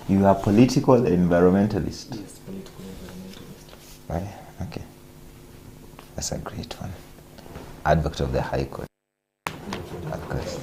You are political environmentalist. Yes, political environmentalist. Right? Okay. That's a great one. Advocate of the High Court. Of course.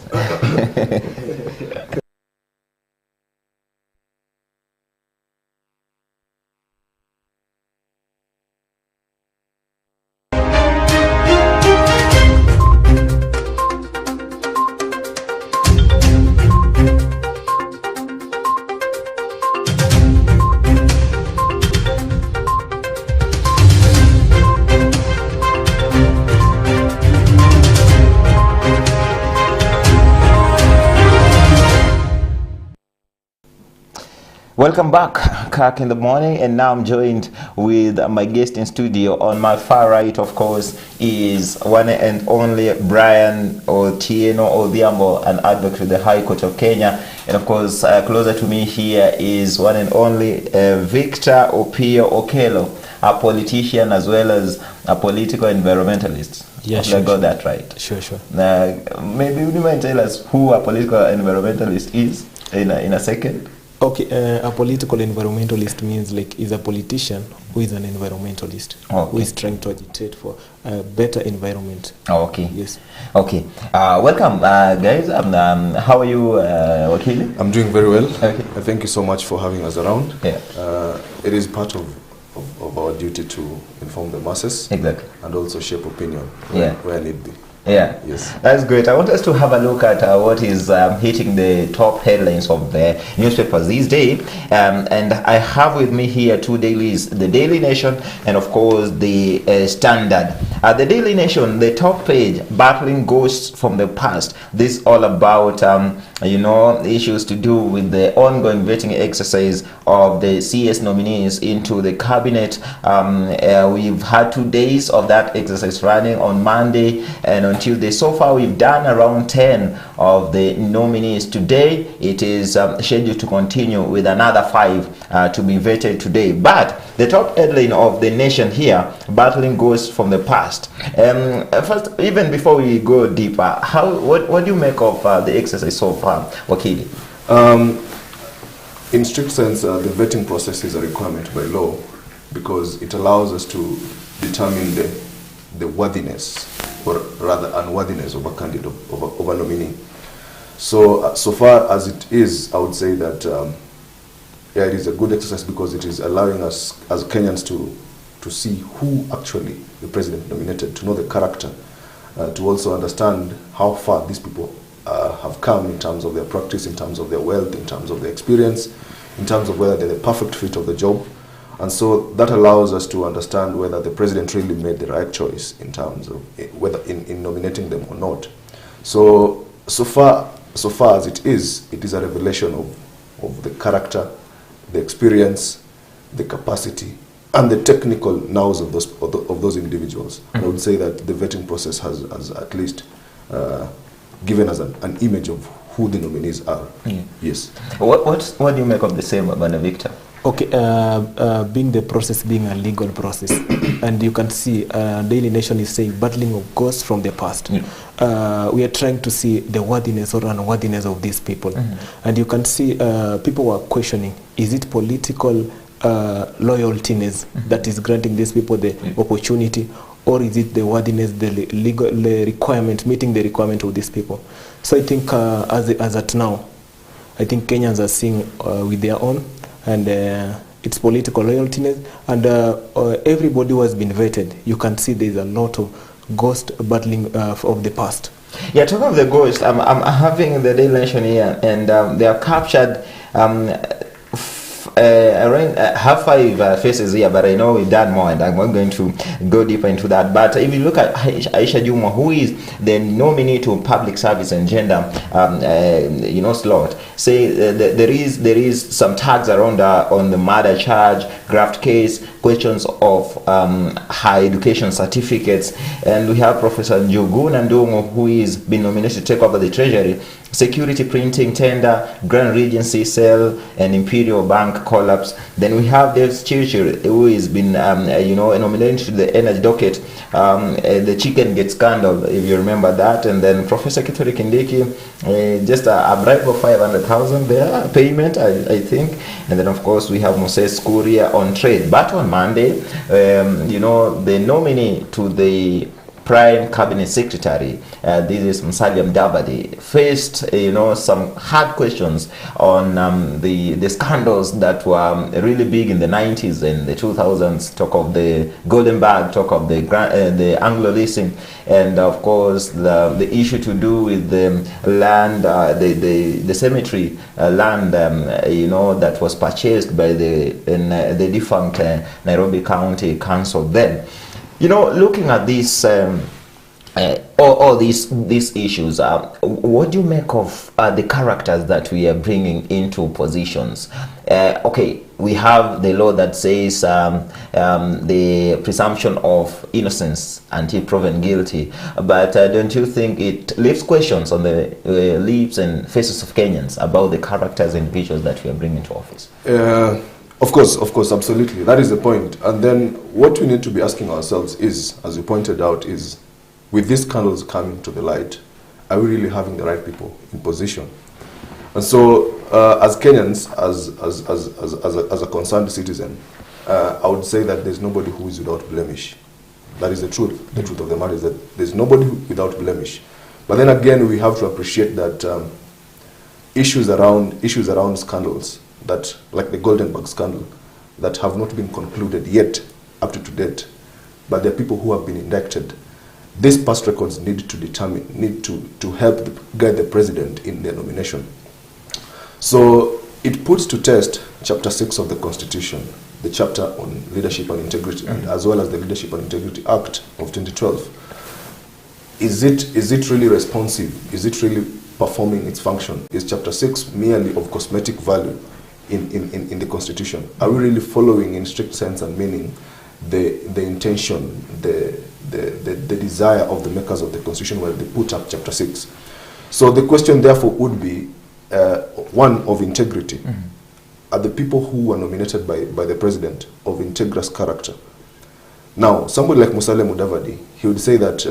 Welcome back, Kirk in the morning, and now I'm joined with my guest in studio. On my far right, of course, is one and only Brian Otieno Odhiambo, an advocate of the High Court of Kenya. And of course, closer to me here is one and only Victor Opio Okelo, a politician as well as a political environmentalist. Yeah, I got that right. Sure. Maybe would you mind tell us who a political environmentalist is in a second? Okay, a political environmentalist means is a politician who is an environmentalist, who is trying to agitate for a better environment. Oh, okay. Yes. Okay. Welcome, guys. How are you, Wakili? I'm doing very well. Okay. Thank you so much for having us around. Yeah. It is part of our duty to inform the masses. Exactly. And also shape opinion where need be. Yeah, yes, that's great. I want us to have a look at what is hitting the top headlines of the newspapers these days. And I have with me here two dailies, the Daily Nation and of course the Standard. The Daily Nation, the top page, battling ghosts from the past. This all about issues to do with the ongoing vetting exercise of the CS nominees into the cabinet. We've had 2 days of that exercise running on Monday and on Tuesday. So far we've done around 10 of the nominees. Today it is scheduled to continue with another 5 to be vetted today. But the top headline of the Nation here, battling ghosts from the past. First, even before we go deeper, what do you make of the exercise so far, Wakili? In strict sense, the vetting process is a requirement by law because it allows us to determine the worthiness or rather unworthiness of a candidate, of a nominee. So far as it is, I would say that it is a good exercise because it is allowing us as Kenyans to see who actually the president nominated, to know the character, to also understand how far these people have come in terms of their practice, in terms of their wealth, in terms of their experience, in terms of whether they're the perfect fit of the job. And so that allows us to understand whether the president really made the right choice in terms of whether in nominating them or not. So far as it is a revelation of the character, the experience, the capacity, and the technical nous of those individuals. Mm-hmm. I would say that the vetting process has at least given us an image of who the nominees are. Mm. Yes. What do you make of the same, Victor? Okay, being the process being a legal process, and you can see Daily Nation is saying battling of ghosts from the past. Mm. We are trying to see the worthiness or unworthiness of these people. Mm-hmm. And you can see people were questioning, is it political loyaltiness that is granting these people the opportunity, or is it the worthiness, the legal requirement, meeting the requirement of these people? So I think as at now, I think Kenyans are seeing with their own, and it's political loyaltiness, and everybody who has been vetted, you can see there's a lot of ghost battling of the past. Yeah, talking of the ghost, I'm having the Daily Nation here, and they are captured. I have 5 faces here, but I know we've done more, and I'm not going to go deeper into that. But if you look at Aisha Juma, who is the nominee to public service and gender, slot, say there is some tags around on the murder charge, graft case, questions of higher education certificates, and we have Professor Njogu Nandongo, who is been nominated to take over the treasury, security printing tender, Grand Regency Cell, and Imperial Bank bank collapse. Then we have this Churchill, who has been, nominated to the energy docket. The chicken gate scandal, if you remember that. And then Professor Kithure Kindiki, just a bribe of 500,000 there, payment, I think. And then, of course, we have Moses Kuria on trade. But on Monday, the nominee to the Prime Cabinet Secretary, this is Musalia Mudavadi, faced some hard questions on the scandals that were really big in the 90s and the 2000s. Talk of the Golden Bag, talk of the Anglo leasing, and of course the issue to do with the land, the cemetery land, that was purchased by the defunct Nairobi County Council then. Looking at this, all these issues, what do you make of the characters that we are bringing into positions? Okay, we have the law that says the presumption of innocence until proven guilty, but don't you think it leaves questions on the lips and faces of Kenyans about the characters and individuals that we are bringing to office? Of course, absolutely. That is the point. And then what we need to be asking ourselves is, as you pointed out, is with these scandals coming to the light, are we really having the right people in position? And so, as Kenyans, as a concerned citizen, I would say that there's nobody who is without blemish. That is the truth. The truth of the matter is that there's nobody without blemish. But then again, we have to appreciate that issues around scandals, that, like the Golden Bag scandal, that have not been concluded yet up to date, but there are people who have been indicted. These past records need to help guide the president in their nomination. So it puts to test Chapter 6 of the Constitution, the chapter on leadership and integrity, as well as the Leadership and Integrity Act of 2012. Is it really responsive? Is it really performing its function? Is Chapter 6 merely of cosmetic value in the Constitution? Are we really following in strict sense and meaning the intention, the desire of the makers of the Constitution when they put up Chapter 6? So the question therefore would be one of integrity. Are the people who were nominated by the president of integrous character? Now, somebody like Musalia Mudavadi, he would say that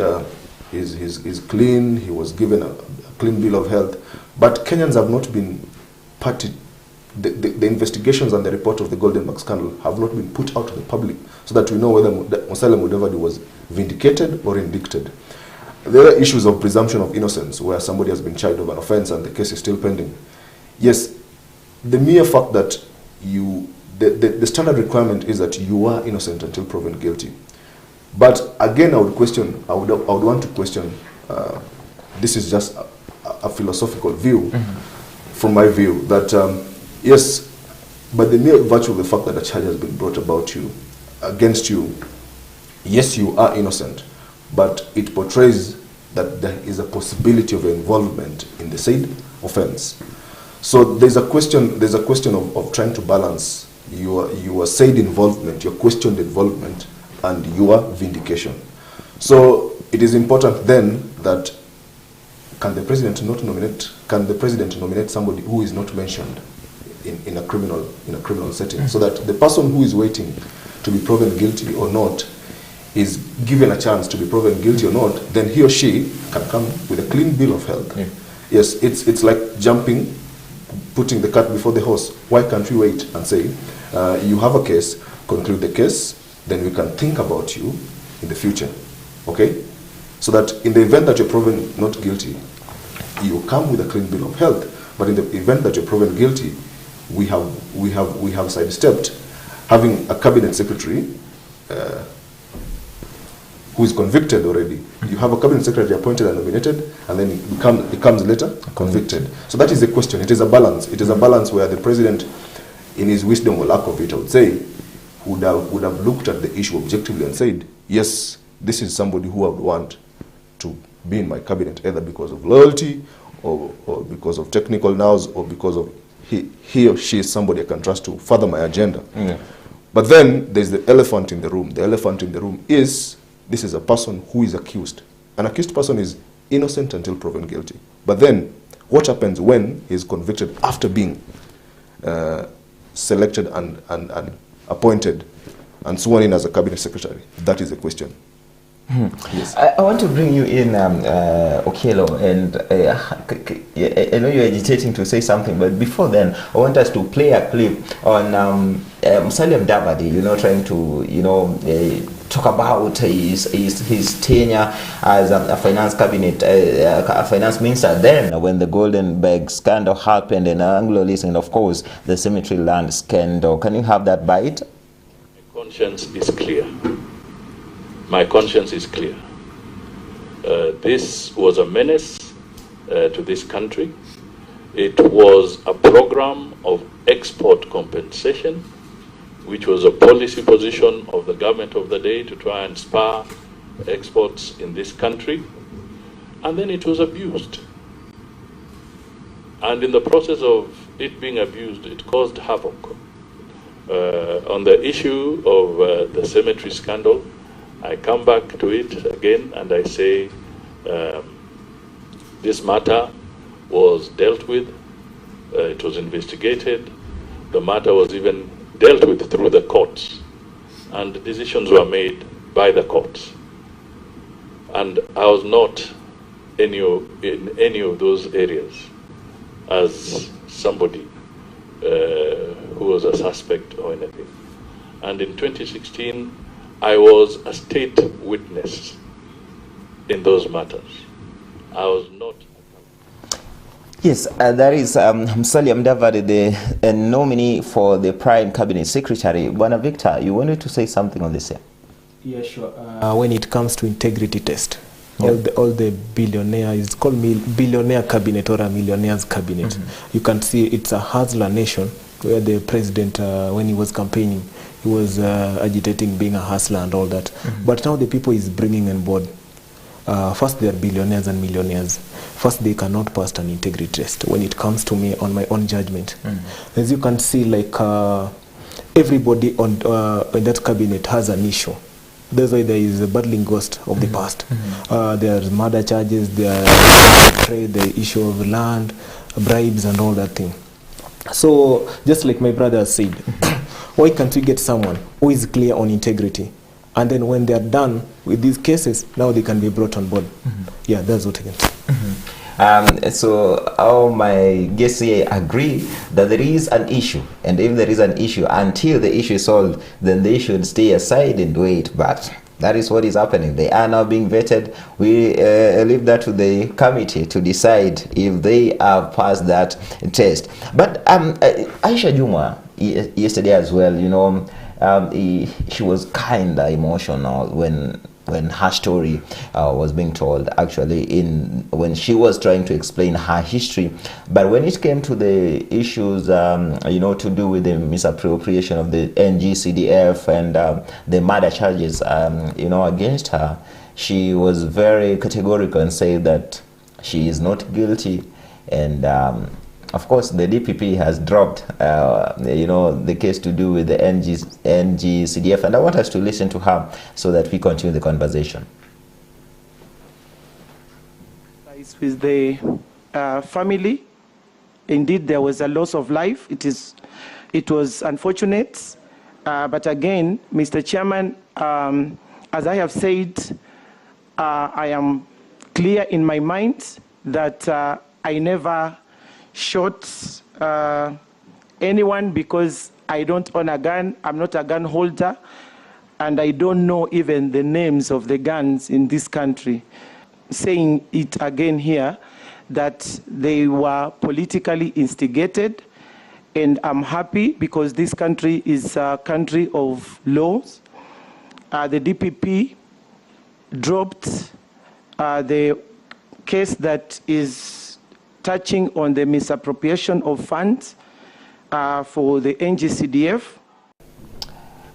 he's clean, he was given a clean bill of health, but Kenyans have not been party. The investigations and the report of the Golden Bag scandal have not been put out to the public so that we know whether Musalia Mudavadi was vindicated or indicted. There are issues of presumption of innocence where somebody has been charged of an offense and the case is still pending. Yes, the mere fact that the standard requirement is that you are innocent until proven guilty. But again, I would want to question, this is just a philosophical view, from my view, that yes, but the mere virtue of the fact that a charge has been brought against you, yes, you are innocent, but it portrays that there is a possibility of involvement in the said offense. So there's a question of trying to balance your said involvement, your questioned involvement, and your vindication. So it is important then that can the president nominate somebody who is not mentioned in a criminal setting, so that the person who is waiting to be proven guilty or not is given a chance to be proven guilty or not, then he or she can come with a clean bill of health. Yeah. Yes, it's like putting the cart before the horse. Why can't we wait and say, you have a case, conclude the case, then we can think about you in the future, okay? So that in the event that you're proven not guilty, you come with a clean bill of health. But in the event that you're proven guilty, we have sidestepped having a cabinet secretary who is convicted already. You have a cabinet secretary appointed and nominated, and then he comes later convicted. So that is the question. It is a balance. It is a balance where the president, in his wisdom or lack of it, I would say, would have looked at the issue objectively and said, yes, this is somebody who I would want to be in my cabinet, either because of loyalty or because of technical nous, or because of he or she is somebody I can trust to further my agenda. Yeah. But then there's the elephant in the room. The elephant in the room is, this is a person who is accused. An accused person is innocent until proven guilty. But then, what happens when he is convicted after being selected and appointed and sworn in as a cabinet secretary? That is the question. Yes. I want to bring you in, Okello, and I know you're agitating to say something, but before then, I want us to play a clip on Musalia Mudavadi, trying to, talk about his tenure as a finance cabinet, a finance minister then, when the Golden Bag scandal happened, and Anglo-List, and of course, the cemetery land scandal. Can you have that bite? My conscience is clear. My conscience is clear. This was a menace to this country. It was a program of export compensation, which was a policy position of the government of the day to try and spur exports in this country. And then it was abused. And in the process of it being abused, it caused havoc. On the issue of the cemetery scandal, I come back to it again and I say this matter was dealt with, it was investigated, the matter was even dealt with through the courts, and the decisions were made by the courts. And I was not in any of those areas as somebody who was a suspect or anything. And in 2016, I was a state witness in those matters. I was not. Yes, that is Musalia Mudavadi, the nominee for the Prime Cabinet Secretary. Bwana Victor, you wanted to say something on this? Yeah, sure. When it comes to integrity test, all the billionaires, it's called billionaire cabinet or a millionaire's cabinet. You can see it's a hustler nation where the president, when he was campaigning, he was agitating being a hustler and all that. But now the people is bringing on board. First, they are billionaires and millionaires. First, they cannot pass an integrity test when it comes to me on my own judgment. As you can see, like everybody on in that cabinet has an issue. That's why there is a battling ghost of the past. There are murder charges, there are trade, the issue of land, bribes and all that thing. So, just like my brother said, why can't we get someone who is clear on integrity? And then when they are done with these cases, now they can be brought on board. Yeah, that's what I can say. So all my guests here agree that there is an issue, and if there is an issue, until the issue is solved, then they should stay aside and wait. But that is what is happening. They are now being vetted. We leave that to the committee to decide if they have passed that test. But Aisha Juma, yesterday as well, she was kind of emotional when her story was being told, actually, when she was trying to explain her history. But when it came to the issues, to do with the misappropriation of the NGCDF and the murder charges, against her, she was very categorical and said that she is not guilty. And of course, the DPP has dropped, the case to do with the NGCDF. And I want us to listen to her so that we continue the conversation. With the family, indeed, there was a loss of life. It was unfortunate. But again, Mr. Chairman, as I have said, I am clear in my mind that I never shot anyone because I don't own a gun. I'm not a gun holder, and I don't know even the names of the guns in this country. Saying it again here, that they were politically instigated, and I'm happy because this country is a country of laws. The DPP dropped the case that is touching on the misappropriation of funds for the NGCDF.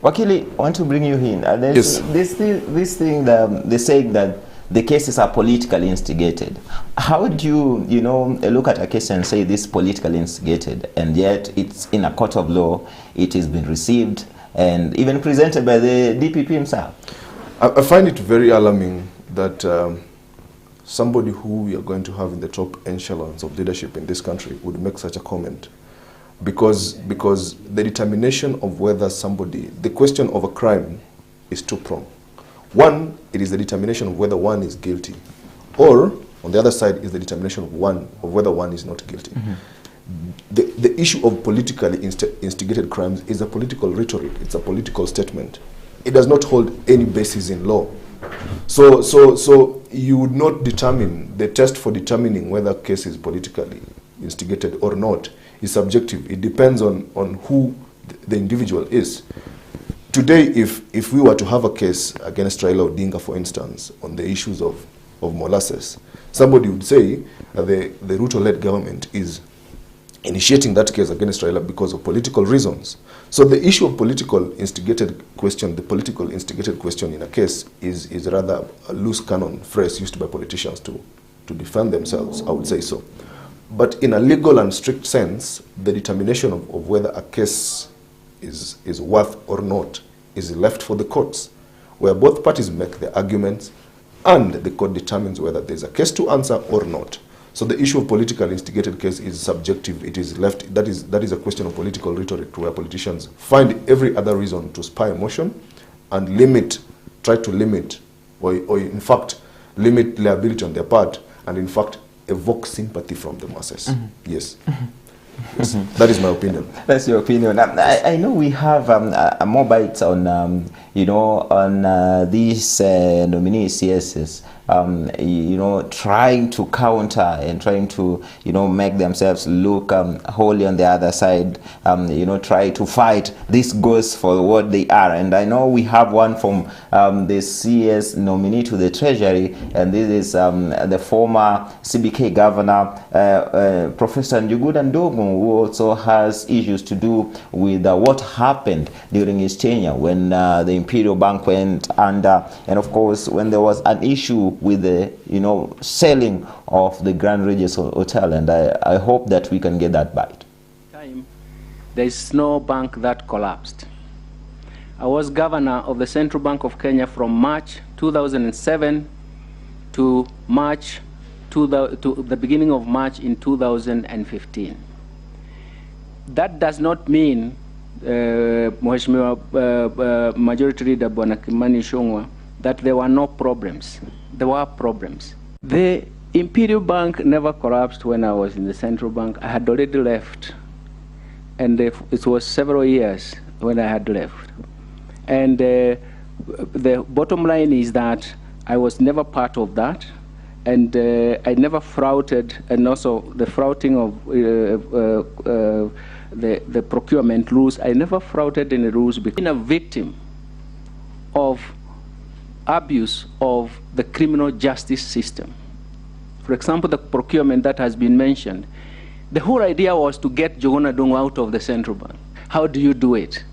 Wakili, I want to bring you in. Yes. This thing that they say that the cases are politically instigated. How do you, look at a case and say this is politically instigated, and yet it's in a court of law, it has been received, and even presented by the DPP himself? I find it very alarming that somebody who we are going to have in the top echelons of leadership in this country would make such a comment. because the determination of whether somebody, the question of a crime is two-pronged. One, it is the determination of whether one is guilty, or on the other side is the determination of whether one is not guilty. The issue of politically instigated crimes is a political rhetoric. It's a political statement. It does not hold any basis in law. So you would not determine, the test for determining whether a case is politically instigated or not is subjective. It depends on who the individual is. Today, if we were to have a case against Raila Odinga, for instance, on the issues of molasses, somebody would say that the Ruto-led government is initiating that case against Raila because of political reasons. So the issue of political instigated question, the political instigated question in a case is rather a loose cannon phrase used by politicians to defend themselves, I would say so. But in a legal and strict sense, the determination of whether a case is worth or not is left for the courts, where both parties make the arguments and the court determines whether there's a case to answer or not. So the issue of political instigated case is subjective. It is left, that is a question of political rhetoric, where politicians find every other reason to spur emotion and try to limit, or in fact, limit liability on their part, and in fact, evoke sympathy from the masses. Yes. Yes, that is my opinion. That's your opinion. I know we have more bites on, on these nominee CSs, trying to counter and trying to, make themselves look wholly on the other side, try to fight these ghosts for what they are. And I know we have one from the CS nominee to the Treasury, and this is the former CBK governor, Professor Njuguna Ndung'u, who also has issues to do with what happened during his tenure when the Imperial Bank went under, and of course when there was an issue with the selling of the Grand Regis Hotel, and I hope that we can get that bite. There is no bank that collapsed. I was governor of the Central Bank of Kenya from March 2007 to the beginning of March in 2015. That does not mean, Mheshimiwa Majority Leader Bwana Kimani Ichung'wah, that there were no problems. There were problems. The Imperial Bank never collapsed when I was in the Central Bank. I had already left, and it was several years when I had left. And the bottom line is that I was never part of that, and I never flouted, and also the flouting of the procurement rules. I never flouted any rules because being a victim of abuse of the criminal justice system. For example, the procurement that has been mentioned, the whole idea was to get Njuguna Ndung'u out of the Central Bank. How do you do it?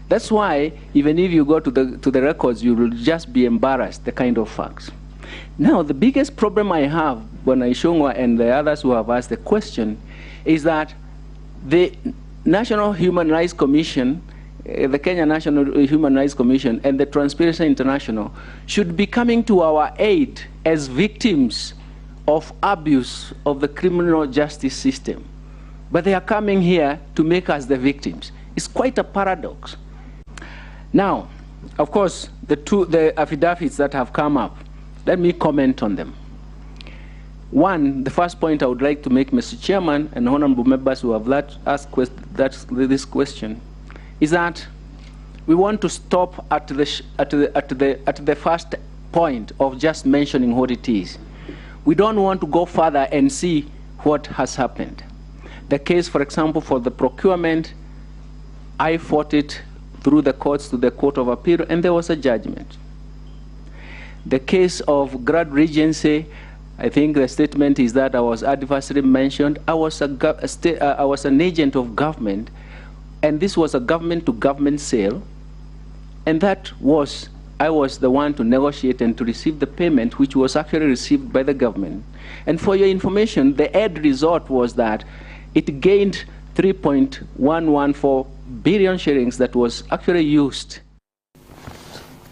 That's why even if you go to the records, you will just be embarrassed, the kind of facts. Now, the biggest problem I have, Bwana Ichung'wah and the others who have asked the question, is that the National Human Rights Commission, the Kenya National Human Rights Commission, and the Transparency International should be coming to our aid as victims of abuse of the criminal justice system. But they are coming here to make us the victims. It's quite a paradox. Now, of course, the affidavits that have come up, let me comment on them. One, the first point I would like to make, Mr. Chairman and honorable members who have asked this question, is that we want to stop at the first point of just mentioning what it is. We don't want to go further and see what has happened. The case, for example, for the procurement, I fought it through the courts to the Court of Appeal, and there was a judgment. The case of Grand Regency, I think the statement is that I was adversely mentioned. I was an agent of government, and this was a government-to-government sale, and I was the one to negotiate and to receive the payment, which was actually received by the government. And for your information, the end result was that it gained 3.114 billion shillings that was actually used.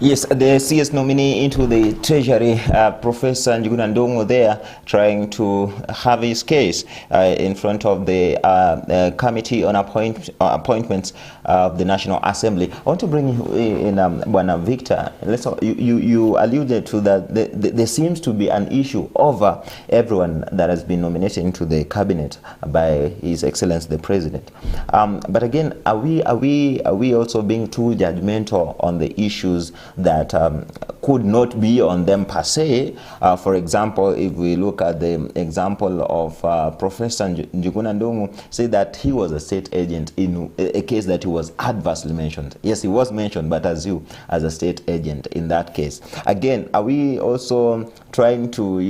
Yes, the CS nominee into the Treasury, Professor Njuguna Ndung'u there, trying to have his case in front of the Committee on Appointments of the National Assembly. I want to bring in Bwana Victor. You alluded to that there seems to be an issue over everyone that has been nominated into the cabinet by His Excellency the President. But again, are we also being too judgmental on the issues that could not be on them per se? For example, if we look at the example of Professor Njuguna Ndung'u, say that he was a state agent in a case that he was adversely mentioned. Yes, he was mentioned, but as a state agent in that case. Again, are we also trying to,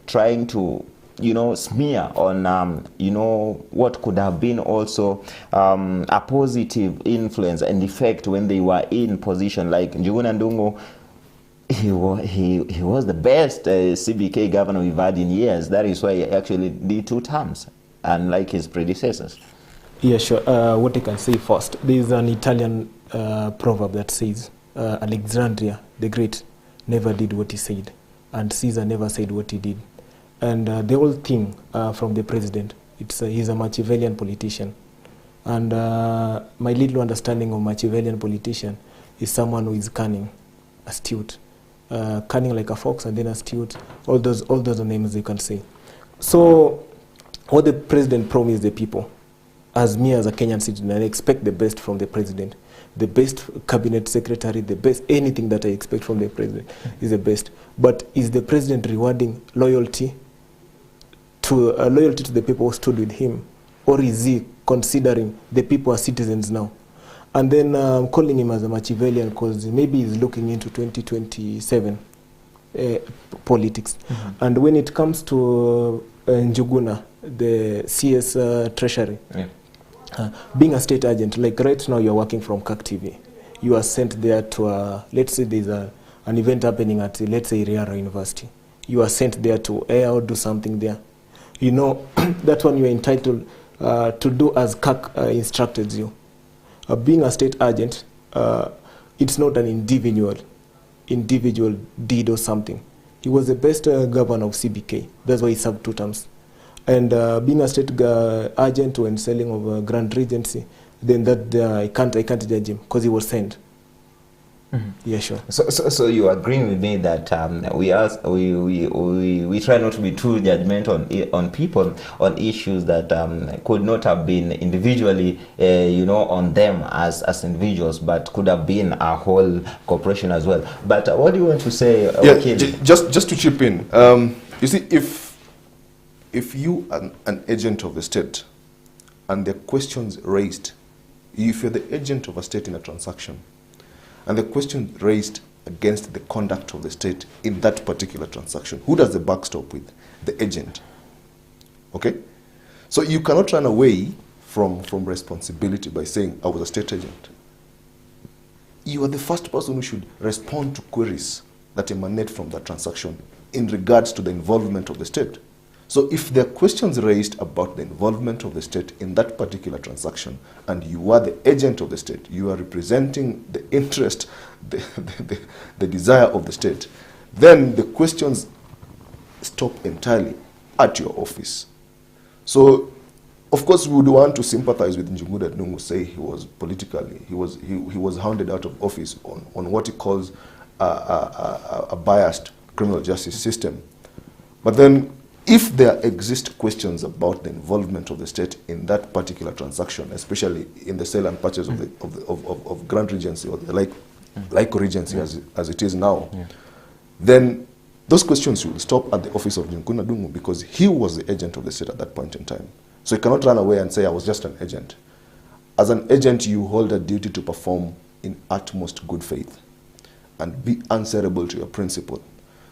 trying to smear on, what could have been also a positive influence and effect when they were in position? Like Njuguna Ndung'u, he was the best CBK governor we've had in years. That is why he actually did 2 terms, unlike his predecessors. Yeah, sure. What I can say first, there is an Italian proverb that says, Alexandria the Great never did what he said, and Caesar never said what he did. And the whole thing from the president, he's a Machiavellian politician. And my little understanding of Machiavellian politician is someone who is cunning, astute. Cunning like a fox and then astute. All those are names you can say. So what the president promised the people, as me as a Kenyan citizen, I expect the best from the president. The best cabinet secretary, the best, anything that I expect from the president is the best. But is the president rewarding loyalty to the people who stood with him, or is he considering the people as citizens now? And then calling him as a Machiavellian because maybe he's looking into 2027 politics. Mm-hmm. And when it comes to Njuguna, the CS Treasury, being a state agent, like right now you're working from Kirk TV, you are sent there to, let's say there's an event happening at, let's say, Riara University. You are sent there to air or do something there. That one you are entitled to do as Kirk instructed you. Being a state agent, it's not an individual deed or something. He was the best governor of CBK. That's why he served 2 terms. And being a state agent when selling of Grand Regency, then that I can't judge him because he was sent. Mm-hmm. Yeah, sure. So you agree with me that we try not to be too judgmental on people on issues that could not have been individually, on them as individuals, but could have been a whole corporation as well. But what do you want to say? Just to chip in, you see, if you are an agent of the state and the questions raised, if you're the agent of a state in a transaction, and the question raised against the conduct of the state in that particular transaction, who does the buck stop with? The agent. Okay? So you cannot run away from responsibility by saying, I was a state agent. You are the first person who should respond to queries that emanate from that transaction in regards to the involvement of the state. So if there are questions raised about the involvement of the state in that particular transaction, and you are the agent of the state, you are representing the interest, the desire of the state, then the questions stop entirely at your office. So, of course, we would want to sympathize with Njuguna Ndung'u, say he was politically, he was hounded out of office on what he calls a biased criminal justice system. But then, if there exist questions about the involvement of the state in that particular transaction, especially in the sale and purchase of Grand Regency or the like Regency as it is now, then those questions will stop at the office of Njuguna Ndung'u because he was the agent of the state at that point in time. So you cannot run away and say, I was just an agent. As an agent, you hold a duty to perform in utmost good faith and be answerable to your principal.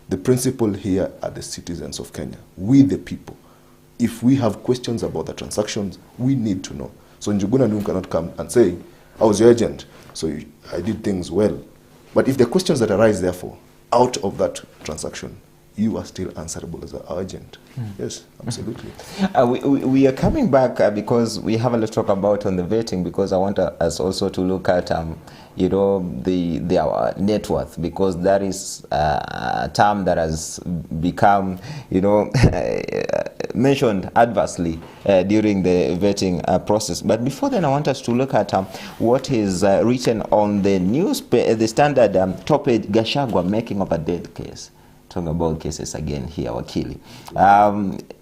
The principle here are the citizens of Kenya, we the people. If we have questions about the transactions, we need to know. So Njuguna Ndung'u cannot come and say, I was your agent, so I did things well. But if the questions that arise, therefore, out of that transaction, you are still answerable as an agent. Yes, absolutely. We are coming back because we have a lot to talk about on the vetting, because I want us also to look at you know, our net worth, because that is a term that has become, you know, mentioned adversely during the vetting process. But before then, I want us to look at what is written on the the Standard top page: Gachagua making of a dead case. Talking about cases again here, Wakili.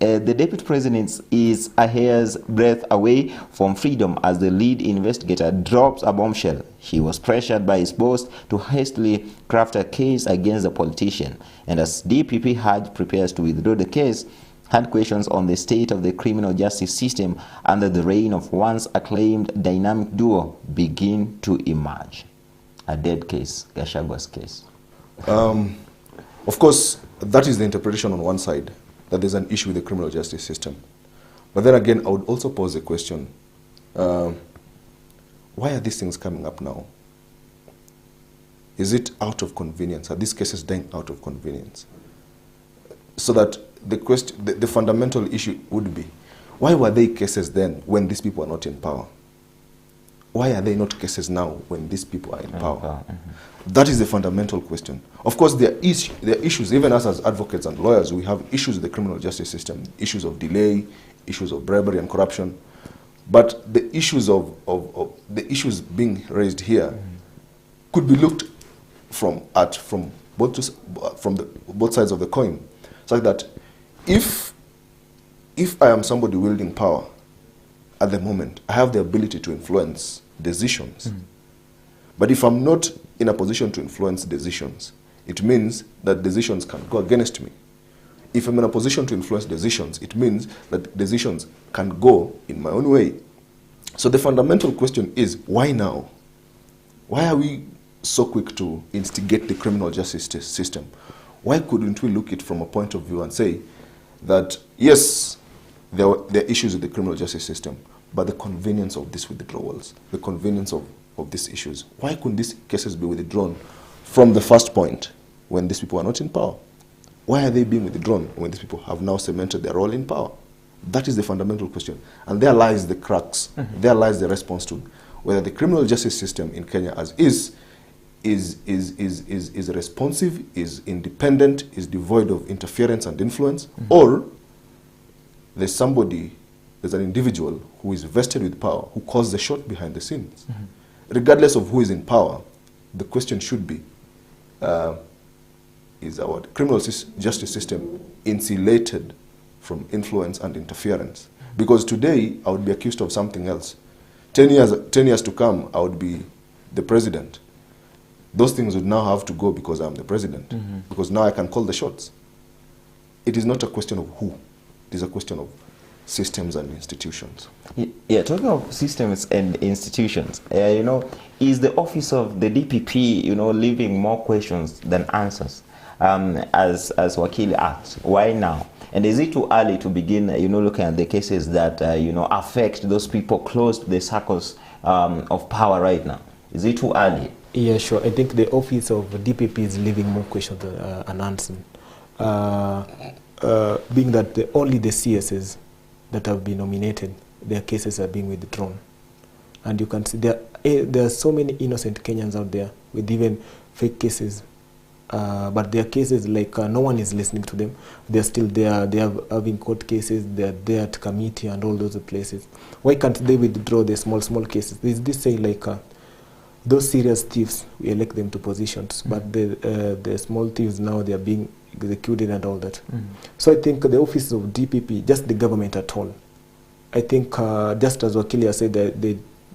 The deputy president is a hair's breadth away from freedom as the lead investigator drops a bombshell. He was pressured by his boss to hastily craft a case against the politician. And as DPP had prepares to withdraw the case, had questions on the state of the criminal justice system under the reign of once acclaimed dynamic duo begin to emerge. A dead case, Gachagua's case. Of course, that is the interpretation on one side, that there's an issue with the criminal justice system. But then again, I would also pose the question, why are these things coming up now? Is it out of convenience? Are these cases dying out of convenience? So that the fundamental issue would be, why were they cases then when these people are not in power? Why are they not cases now when these people are in power? That is the fundamental question. Of course, there are issues, even us as advocates and lawyers, we have issues with the criminal justice system, issues of delay, issues of bribery and corruption. But the issues the issues being raised here could be looked from both sides of the coin. So that if I am somebody wielding power at the moment, I have the ability to influence decisions. But if I'm not in a position to influence decisions, it means that decisions can go against me. If I'm in a position to influence decisions, it means that decisions can go in my own way. So the fundamental question is, why now? Why are we so quick to instigate the criminal justice system? Why couldn't we look at it from a point of view and say that, yes, there are issues with the criminal justice system, but the convenience of these withdrawals, the convenience of these issues, why couldn't these cases be withdrawn from the first point when these people are not in power? Why are they being withdrawn when these people have now cemented their role in power? That is the fundamental question. And there lies the crux. There lies the response to whether the criminal justice system in Kenya as is responsive, is independent, is devoid of interference and influence, or there's an individual who is vested with power, who calls the shot behind the scenes. Regardless of who is in power, the question should be, is our criminal justice system insulated from influence and interference? Because today, I would be accused of something else. 10 years to come, I would be the president. Those things would now have to go because I'm the president. Because now I can call the shots. It is not a question of who. It is a question of systems and institutions. Yeah, talking of systems and institutions, you know, is the office of the DPP, you know, leaving more questions than answers, as Wakili asked? Why now? And is it too early to begin, you know, looking at the cases that, you know, affect those people close to the circles of power right now? Is it too early? Yeah, sure. I think the office of DPP is leaving more questions than answers. Being that only the CSs that have been nominated, their cases are being withdrawn. And you can see there are so many innocent Kenyans out there with even fake cases. But their cases, like no one is listening to them. They're still there. They are having court cases. They're there at committee and all those places. Why can't they withdraw the small cases? There's this say like those serious thieves, we elect them to positions. But the small thieves now, they are being executed and all that. So I think the office of DPP, just the government at all, I think just as Wakili said,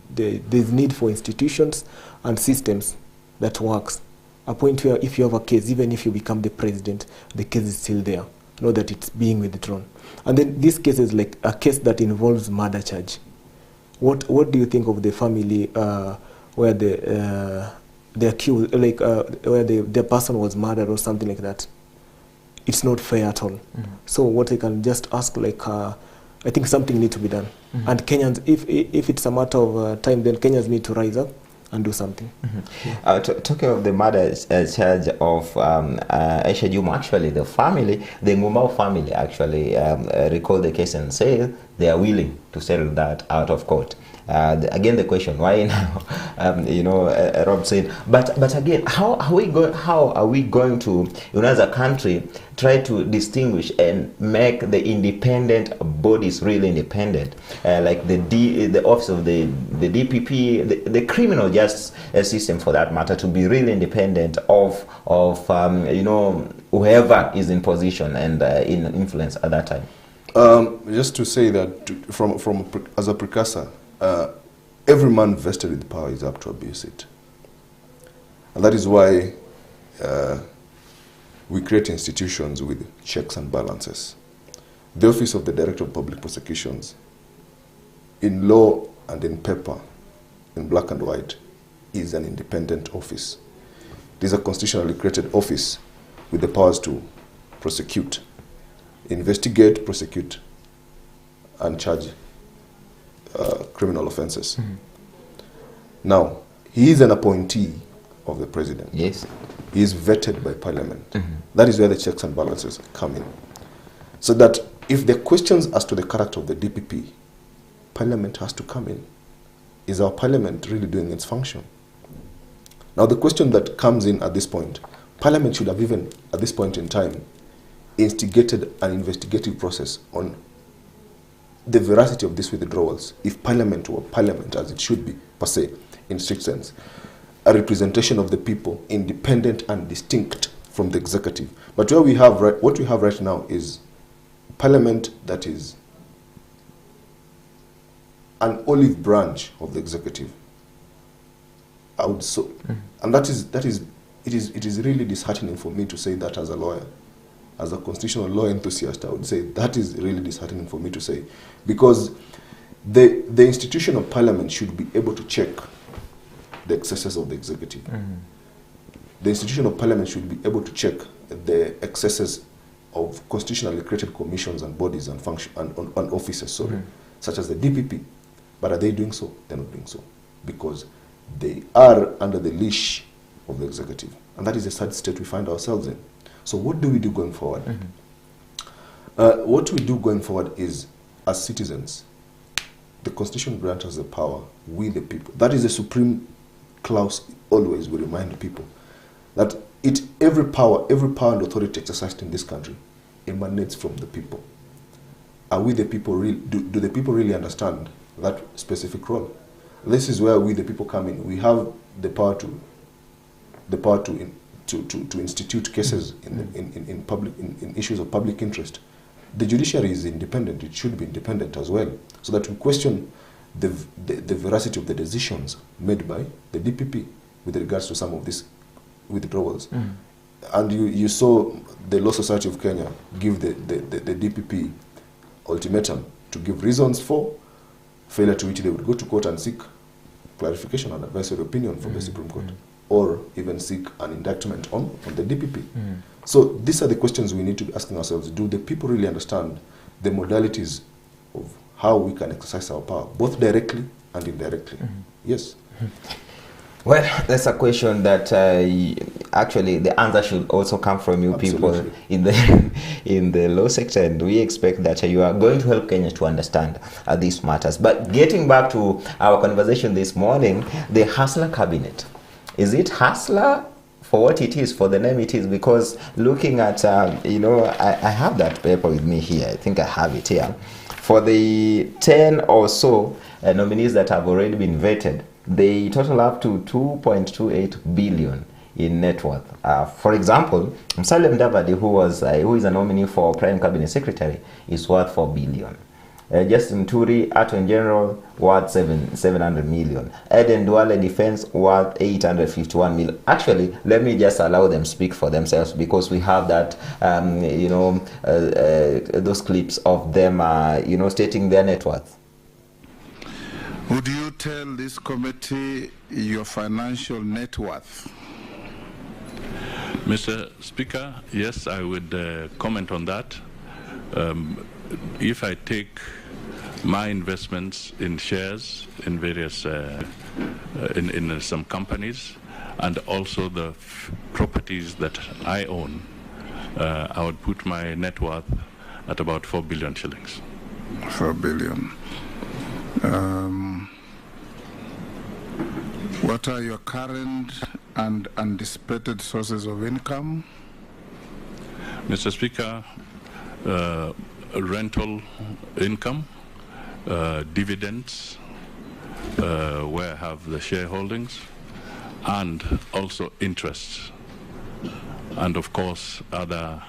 there's need for institutions and systems that works. A point where if you have a case, even if you become the president, the case is still there. Know that it's being withdrawn. And then this case is like a case that involves murder charge. What do you think of the family where the accused, like where the person was murdered or something like that? It's not fair at all. So what I can just ask, like, I think something needs to be done. And Kenyans, if it's a matter of time, then Kenyans need to rise up and do something. Talking of the murder charge of Aisha Juma, actually the Ngumau family actually recalled the case and say they are willing to settle that out of court. Again, the question, why now? Rob said, but again, how are we going to, as a country, try to distinguish and make the independent bodies really independent, like the office of the DPP, the criminal justice system for that matter, to be really independent of whoever is in position and in influence at that time. Just to say that, as a precursor, every man vested with power is up to abuse it. And that is why we create institutions with checks and balances. The Office of the Director of Public Prosecutions, in law and in paper, in black and white, is an independent office. It is a constitutionally created office with the powers to prosecute, investigate, prosecute, and charge criminal offenses. Now, he is an appointee of the president. Yes. He is vetted by parliament. That is where the checks and balances come in. So that if there are questions as to the character of the DPP, parliament has to come in. Is our parliament really doing its function? Now, the question that comes in at this point, parliament should have even, at this point in time, instigated an investigative process on the veracity of these withdrawals. If parliament were parliament, as it should be, per se, in strict sense, a representation of the people, independent and distinct from the executive. But what we have right now is parliament that is an olive branch of the executive. And it is really disheartening for me to say that as a lawyer. As a constitutional law enthusiast, I would say that is really disheartening for me to say, because the institution of parliament should be able to check the excesses of the executive. The institution of parliament should be able to check the excesses of constitutionally created commissions and bodies and and offices, such as the DPP. But are they doing so? They're not doing so, because they are under the leash of the executive, and that is a sad state we find ourselves in. So what do we do going forward? What we do going forward is, as citizens, the Constitution grants us the power, we the people. That is the supreme clause always we remind people, that every power and authority exercised in this country emanates from the people. Are we the people do the people really understand that specific role? This is where we the people come in. We have the power to institute cases in issues of public interest. The judiciary is independent. It should be independent as well, so that we question the veracity of the decisions made by the DPP with regards to some of these withdrawals. And you saw the Law Society of Kenya give the DPP ultimatum to give reasons for failure, to which they would go to court and seek clarification and advisory opinion from the Supreme Court, or even seek an indictment on the DPP. So these are the questions we need to be asking ourselves. Do the people really understand the modalities of how we can exercise our power, both directly and indirectly? Yes. Well, that's a question that actually the answer should also come from you. Absolutely. People in the law sector, and we expect that you are going to help Kenyans to understand these matters. But getting back to our conversation this morning, the Hustler Cabinet. Is it Hustler for what it is, for the name it is? Because looking at, I have that paper with me here. I think I have it here. For the 10 or so nominees that have already been vetted, they total up to 2.28 billion in net worth. For example, Musalia Mudavadi, who is a nominee for Prime Cabinet Secretary, is worth 4 billion. Justin Turi, Attorney General, worth 700 million. Eden Duale, Defense, worth 851 million. Actually, let me just allow them speak for themselves, because we have that, those clips of them, stating their net worth. Would you tell this committee your financial net worth? Mr. Speaker, yes, I would comment on that. If I take my investments in shares in various in some companies, and also the properties that I own, I would put my net worth at about 4 billion shillings. 4 billion. What are your current and anticipated sources of income? Mr. Speaker, rental income, dividends, where I have the shareholdings, and also interests, and of course other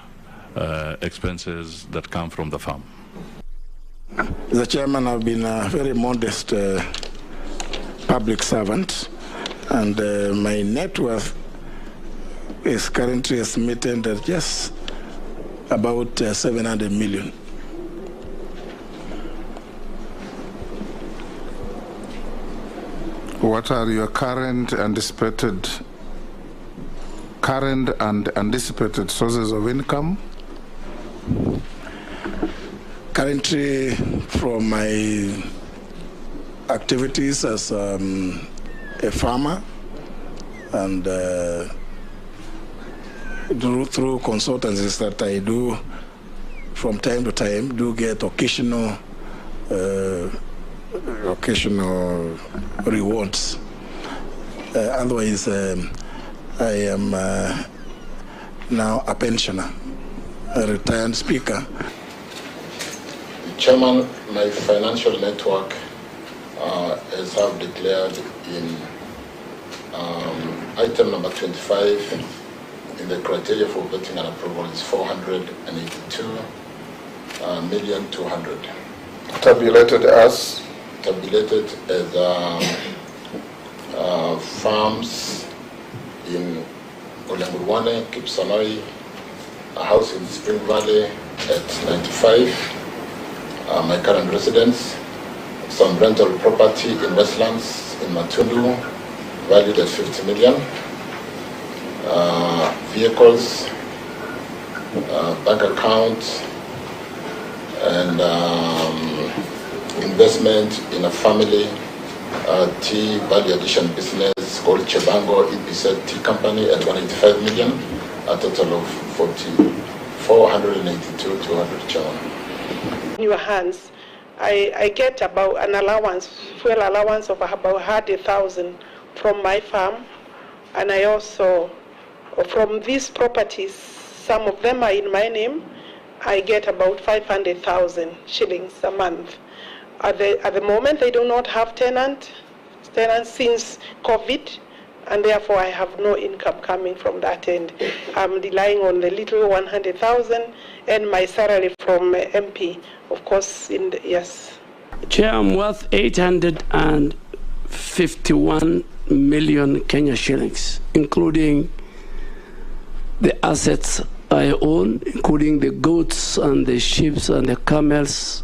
expenses that come from the farm. The chairman, I've been a very modest public servant, and my net worth is currently estimated at just about 700 million. What are your current and anticipated sources of income? Currently, from my activities as a farmer and through consultancies that I do from time to time, do get occasional rewards. Otherwise, I am now a pensioner, a retired speaker. Chairman, my financial network, as I've declared in item number 25 in the criteria for vetting and approval, is 482,200,000. Tabulated as? Tabulated as farms in Olengurwane, Kipsanoi, a house in Spring Valley at 95, my current residence, some rental property in Westlands in Matundu, valued at 50 million, vehicles, bank accounts, and investment in a family tea value addition business called Chebango EPZ Tea Company at 185 million, a total of 482,200, Chairman. In your hands, I get about an allowance, fuel allowance of about 100,000 from my farm, and I also, from these properties, some of them are in my name, I get about 500,000 shillings a month. At the moment, they do not have tenants since COVID, and therefore I have no income coming from that end. I'm relying on the little 100,000 and my salary from MP, of course. Yes. Chair, I'm worth 851 million Kenya shillings, including the assets I own, including the goats and the sheep and the camels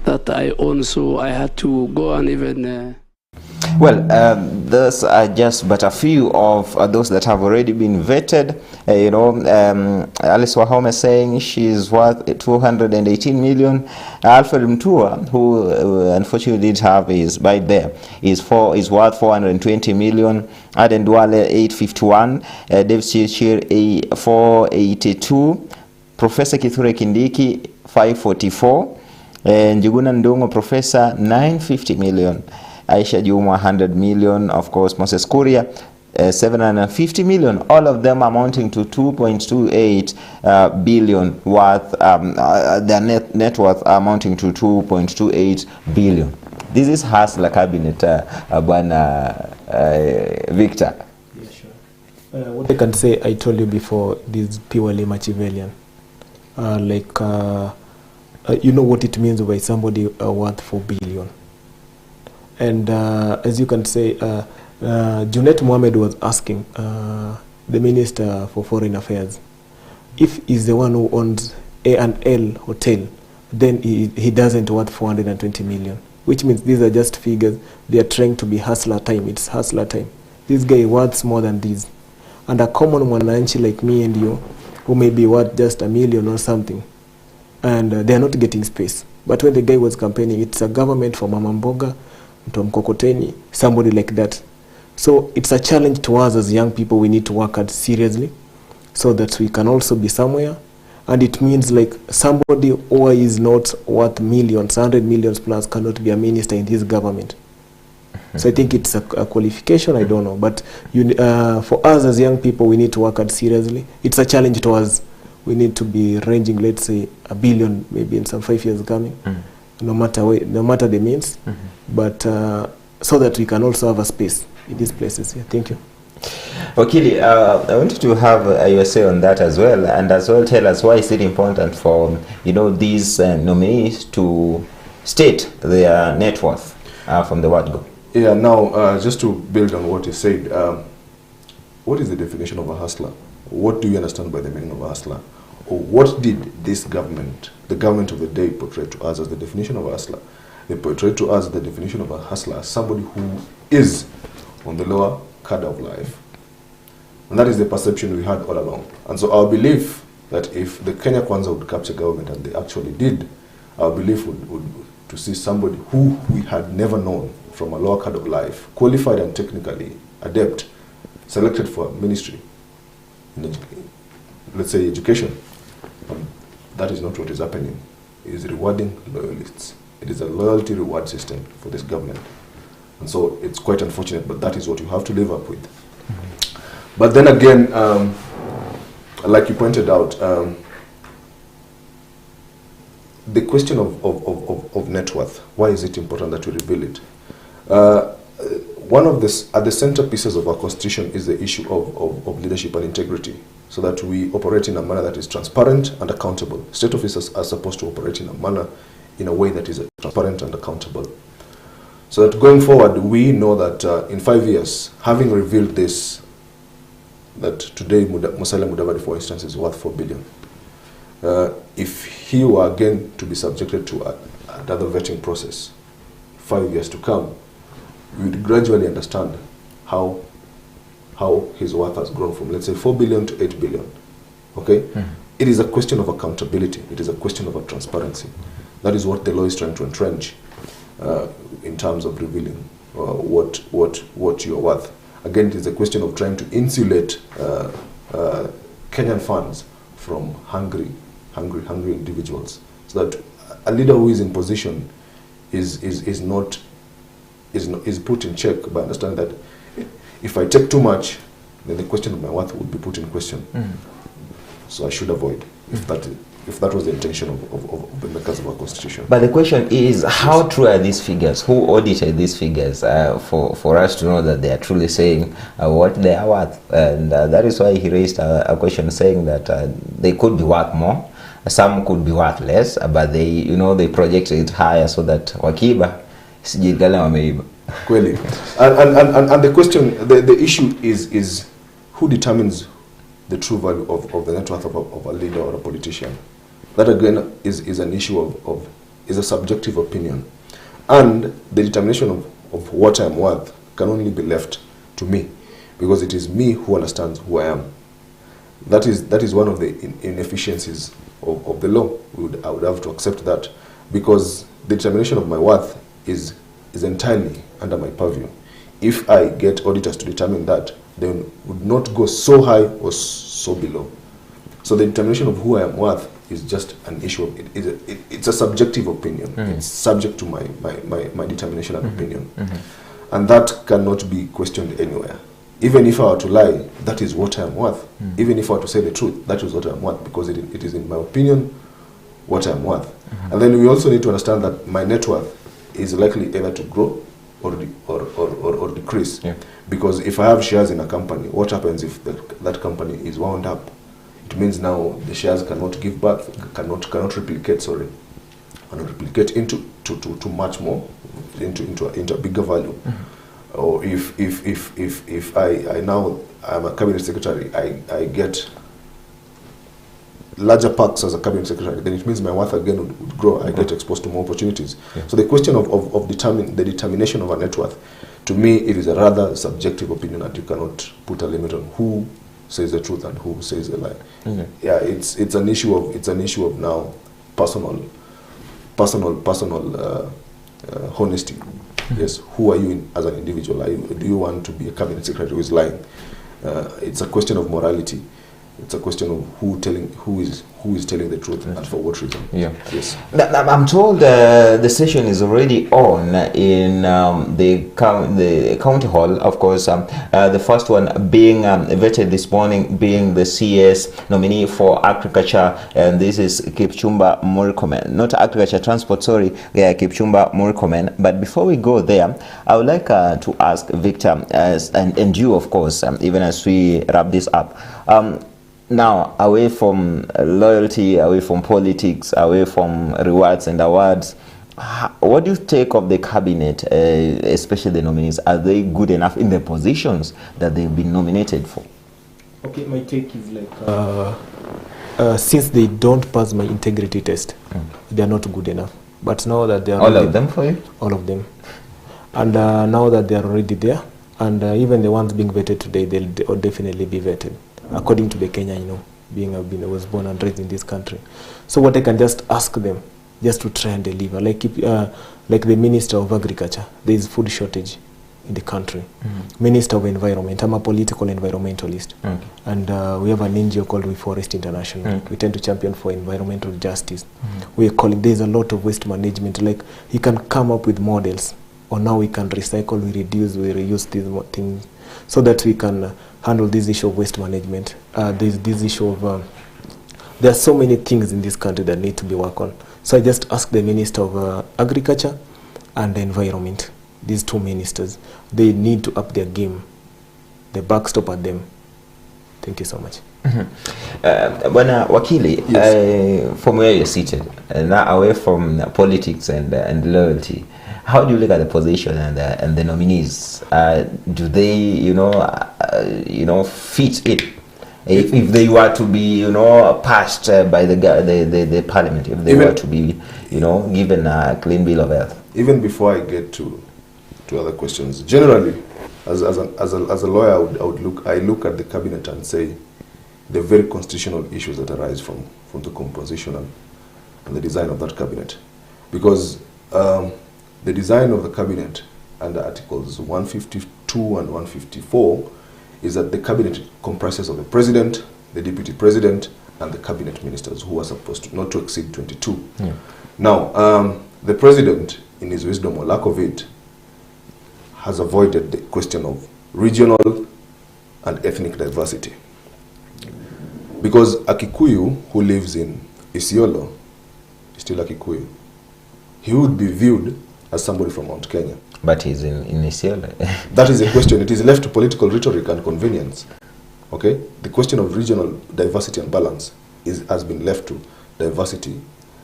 that I own. So I had to go and even... Well, those are just but a few of those that have already been vetted. Alice Wahome saying she's worth 218 million. Alfred Mtua, who unfortunately did have his bite there, is worth 420 million. Aden Duale 851, David Chirchir 482, Professor Kithure Kindiki 544, and Njuguna Ndongo Professor 950 million. Aisha Juma 100 million, of course Moses Kuria 750 million, all of them amounting to 2.28 billion worth, their net worth amounting to 2.28 billion. This is Hustler Cabinet, Bwana Victor. Yeah, sure. What I can say, I told you before, this is purely Machiavellian. You know what it means by somebody worth 4 billion. And as you can say, Junet Mohammed was asking the Minister for Foreign Affairs if he's the one who owns A&L Hotel, then he doesn't worth 420 million, which means these are just figures. They are trying to be hustler time. It's hustler time. This guy worth more than this. And a common mwananchi like me and you, who may be worth just 1 million or something, and they are not getting space. But when the guy was campaigning, it's a government for Mama Mboga, Tom Kokoteni, somebody like that. So it's a challenge to us as young people. We need to work hard seriously so that we can also be somewhere. And it means like somebody who is not worth millions, 100 millions plus cannot be a minister in this government. So I think it's a qualification, I don't know. But for us as young people, we need to work hard seriously. It's a challenge to us. We need to be ranging, let's say, $1 billion maybe in some 5 years coming, no matter the means, but so that we can also have a space in these places. Yeah, thank you. Wakili, I wanted to have your say on that as well, and as well tell us why is it important for these nominees to state their net worth from the word go. Yeah. Now, just to build on what you said, what is the definition of a hustler? What do you understand by the meaning of a hustler? Or what did this government, the government of the day, portray to us as the definition of a hustler? They portray to us the definition of a hustler as somebody who is on the lower cadre of life. And that is the perception we had all along. And so our belief that if the Kenya Kwanza would capture government, and they actually did, our belief would to see somebody who we had never known from a lower cadre of life, qualified and technically adept, selected for a ministry, in let's say education. That is not what is happening. It is rewarding loyalists. It is a loyalty reward system for this government. And so it's quite unfortunate, but that is what you have to live up with. But then again, like you pointed out, the question of net worth, why is it important that we reveal it? One of the centerpieces of our constitution is the issue of leadership and integrity, so that we operate in a manner that is transparent and accountable. State officers are supposed to operate in a way that is transparent and accountable. So that going forward, we know that in 5 years, having revealed this, that today Musalia Mudavadi, for instance, is worth 4 billion. If he were again to be subjected to another vetting process, 5 years to come, we would gradually understand how his worth has grown from, let's say, 4 billion to 8 billion. Okay? It is a question of accountability. It is a question of transparency. That is what the law is trying to entrench in terms of revealing what you are worth. Again, it is a question of trying to insulate Kenyan funds from hungry individuals, so that a leader who is in position is put in check by understanding that if I take too much, then the question of my worth would be put in question. So I should avoid, if that was the intention of the makers of our constitution. But the question is, how true are these figures? Who audited these figures for us to know that they are truly saying what they are worth? And that is why he raised a question saying that they could be worth more, some could be worth less, but they projected it higher so that wakiba sijikale wameiba. Kweli. And the question, the issue is who determines the true value of the net worth of a leader or a politician. That again is an issue is a subjective opinion. And the determination of what I am worth can only be left to me, because it is me who understands who I am. That is one of the inefficiencies of the law. I would have to accept that, because the determination of my worth is entirely under my purview. If I get auditors to determine that, they would not go so high or so below. So the determination of who I am worth is just an issue of it's a subjective opinion. It's subject to my determination and opinion. And that cannot be questioned anywhere. Even if I were to lie, that is what I am worth. Even if I were to say the truth, that is what I am worth, because it is in my opinion what I am worth. And then we also need to understand that my net worth is likely either to grow or decrease. Because if I have shares in a company, what happens if that company is wound up? It means now the shares cannot give birth, cannot replicate, cannot replicate into much more, into a bigger value. Or if I now I'm a cabinet secretary, I get larger perks as a cabinet secretary, then it means my worth again would grow. I get exposed to more opportunities. So the question of the determination of a net worth, to me, it is a rather subjective opinion that you cannot put a limit on who says the truth and who says the lie. Yeah, it's an issue of now personal honesty. Yes, who are you as an individual? Do you want to be a cabinet secretary who is lying? It's a question of morality. It's a question of who is telling the truth and for what reason. Yeah. Yes. I'm told the session is already on in the county hall. Of course, the first one being vetted this morning being the CS nominee for agriculture, and this is Kipchumba Murkomen, not agriculture, transport. Sorry, yeah, Kipchumba Murkomen. But before we go there, I would like to ask Victor and you, of course, even as we wrap this up. Now, away from loyalty, away from politics, away from rewards and awards, what do you take of the cabinet, especially the nominees? Are they good enough in the positions that they've been nominated for? Okay, my take is like, since they don't pass my integrity test, they are not good enough. But now that they are all of them for you? All of them. And now that they are already there, and even the ones being vetted today, they'll definitely be vetted. According to the Kenya, I was born and raised in this country. So what I can just ask them, just to try and deliver, like the Minister of Agriculture, there is food shortage in the country. Minister of Environment, I'm a political environmentalist. And we have an NGO called We Forest International. We tend to champion for environmental justice. We call it, there's a lot of waste management. Like, he can come up with models, or now we can recycle, we reduce, we reuse these things, so that we can handle this issue of waste management. There's this issue of, there are so many things in this country that need to be worked on. So I just ask the Minister of Agriculture and the Environment, these two ministers, they need to up their game. The buck stop at them. Thank you so much. Bwana Wakili, yes. From where you're seated, now away from politics and loyalty, how do you look at the position and the nominees? Do they, fit it? If they were to be, passed by the parliament, if they were to be, given a clean bill of health. Even before I get to other questions, generally, as a lawyer, I look at the cabinet and say the very constitutional issues that arise from the composition and the design of that cabinet, because the design of the cabinet under Articles 152 and 154 is that the cabinet comprises of the president, the deputy president, and the cabinet ministers, who are supposed to not to exceed 22. Yeah. Now, the president, in his wisdom or lack of it, has avoided the question of regional and ethnic diversity. Because a Kikuyu who lives in Isiolo is still a Kikuyu. He would be viewed as somebody from Mount Kenya. But he's in Isiolo. That is a question. It is left to political rhetoric and convenience. Okay? The question of regional diversity and balance has been left to diversity.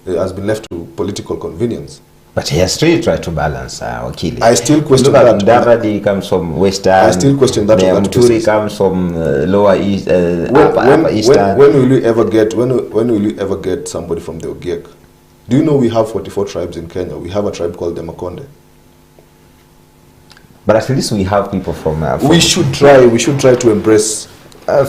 It has been left to political convenience. But he has still tried to balance Wakili. I still question that. Daradi comes from Western. I still question that. Mturi comes from Lower East, Upper Eastern. When will you ever get somebody from the Ogiek? Do you know we have 44 tribes in Kenya? We have a tribe called the Makonde. But at least we have people from we should try to embrace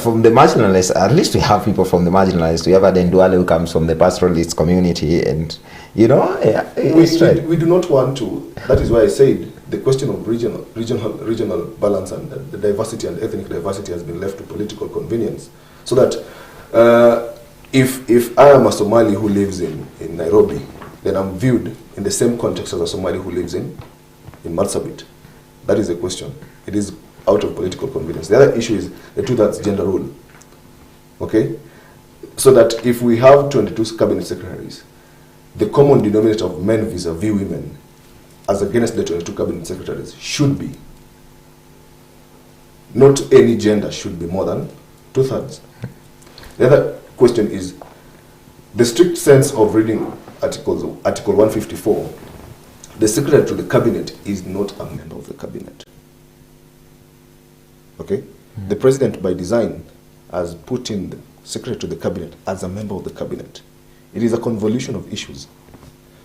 from the marginalized. At least we have people from the marginalized. We have a Denduale who comes from the pastoralist community, and we do not want to. That is why I said the question of regional balance and the diversity and ethnic diversity has been left to political convenience. So that if I am a Somali who lives in Nairobi, then I'm viewed in the same context as a Somali who lives in Marsabit. That is the question. It is out of political convenience. The other issue is the two-thirds gender rule. Okay? So that if we have 22 cabinet secretaries, the common denominator of men vis-a-vis women as against the 22 cabinet secretaries should be, not any gender should be more than two-thirds. The other question is the strict sense of reading Article 154. The secretary to the cabinet is not a member of the cabinet. Okay? The president, by design, has put in the secretary to the cabinet as a member of the cabinet. It is a convolution of issues.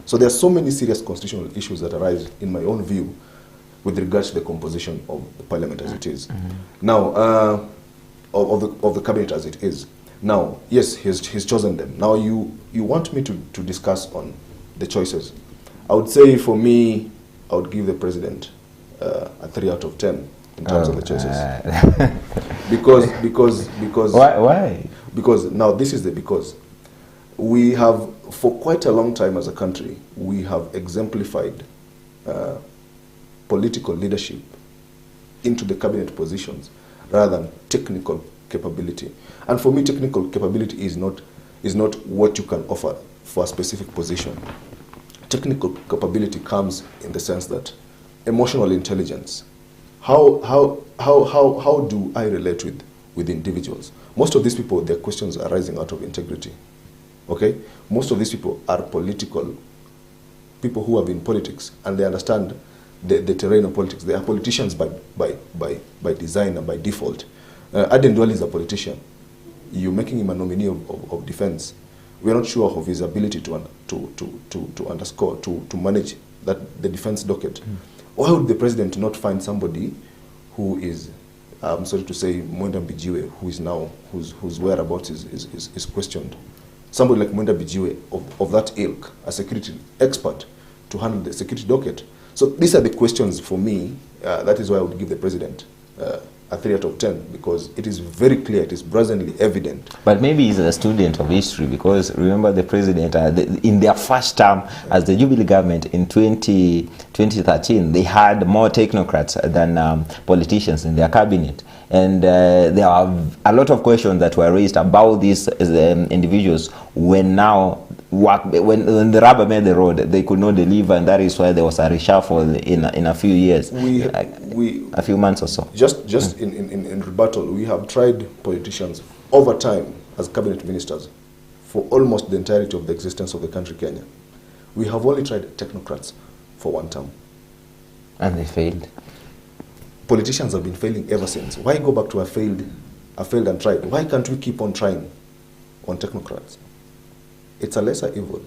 So there are so many serious constitutional issues that arise, in my own view, with regards to the composition of the parliament as it is. Now, of the cabinet as it is. Now, yes, he's chosen them. Now you want me to discuss on the choices. I would say for me, I would give the president a 3 out of 10 in terms of the choices. Because why? Because now this is the because. We have, for quite a long time as a country, we have exemplified political leadership into the cabinet positions rather than technical capability. And for me, technical capability is not what you can offer for a specific position. Technical capability comes in the sense that emotional intelligence. How do I relate with individuals? Most of these people, their questions are arising out of integrity. Okay? Most of these people are political people who have been in politics, and they understand the terrain of politics. They are politicians by design and by default. Aden Duale is a politician. You're making him a nominee of defense. We are not sure of his ability to underscore, to manage the defense docket. Why would the president not find somebody who is, I'm sorry to say, Mwenda Mbijiwe, who is now, whose whereabouts is questioned? Somebody like Mwenda Mbijiwe of that ilk, a security expert, to handle the security docket. So these are the questions for me. That is why I would give the president a 3 out of 10, because it is very clear, it is brazenly evident. But maybe he's a student of history, because remember the president, in their first term as the Jubilee government in 2013, they had more technocrats than politicians in their cabinet. And there are a lot of questions that were raised about these individuals when when the rubber met the road, they could not deliver, and that is why there was a reshuffle in a few years, a few months or so. Just in rebuttal, we have tried politicians over time as cabinet ministers for almost the entirety of the existence of the country, Kenya. We have only tried technocrats for one term. And they failed. Politicians have been failing ever since. Why go back to a failed and tried? Why can't we keep on trying on technocrats? It's a lesser evil.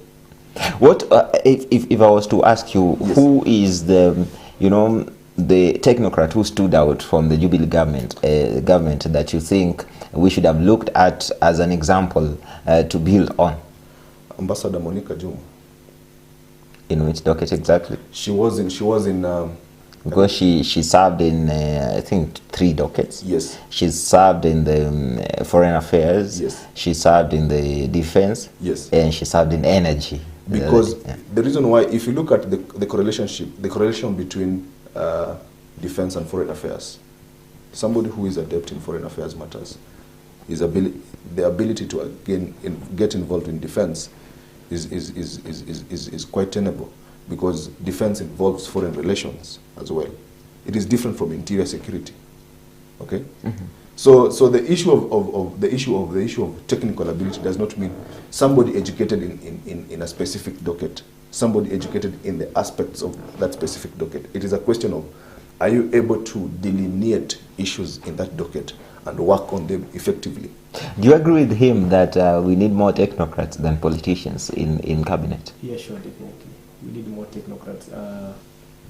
What if I was to ask you, yes, who is the technocrat who stood out from the Jubilee government that you think we should have looked at as an example to build on? Ambassador Monica Juma. In which docket exactly? She was in because she served in I think 3 dockets. Yes. She served in the foreign affairs. Yes. She served in the defense. Yes. And she served in energy. Because the reason why, if you look at the correlation between defense and foreign affairs, somebody who is adept in foreign affairs matters, the ability to again get involved in defense is quite tenable, because defense involves foreign relations as well. It is different from interior security. Okay? Mm-hmm. So the issue of technical ability does not mean somebody educated in a specific docket, somebody educated in the aspects of that specific docket. It is a question of, are you able to delineate issues in that docket and work on them effectively? Do you agree with him that we need more technocrats than politicians in cabinet? Yeah, sure, definitely. We need more technocrats.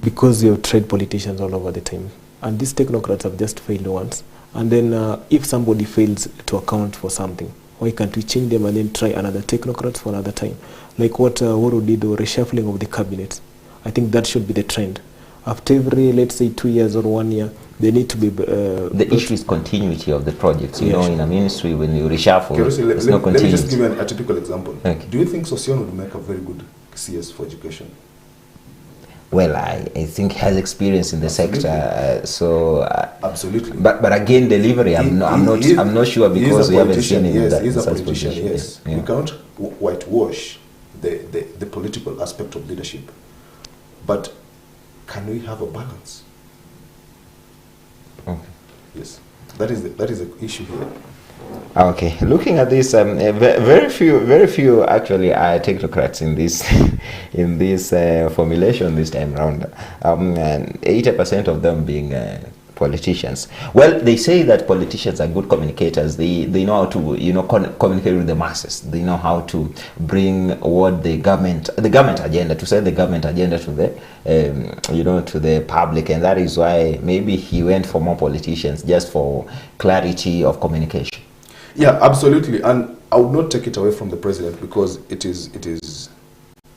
Because you have tried politicians all over the time. And these technocrats have just failed once. And then if somebody fails to account for something, why can't we change them and then try another technocrats for another time? Like what Woro did, the reshuffling of the cabinet. I think that should be the trend. After every, let's say, 2 years or 1 year, they need to be... the issue is continuity of the projects. You know, in a ministry, when you reshuffle, it's no continuity. Let me just give you a typical example. Okay. Do you think Sosion would make a very good CS for education? Well, I think he has experience in the sector, so absolutely. But again, delivery, I'm not sure, because we haven't seen him in that he's a politician. Yes, yeah. We can't whitewash the political aspect of leadership, but can we have a balance? Okay. Yes, that is the issue here. Okay, looking at this, very few actually are technocrats in this in this formulation this time round, and 80% of them being politicians. Well, they say that politicians are good communicators. They know how to communicate with the masses. They know how to bring what the government agenda, to send the government agenda to the to the public, and that is why maybe he went for more politicians, just for clarity of communication. Yeah, absolutely. And I would not take it away from the president, because it is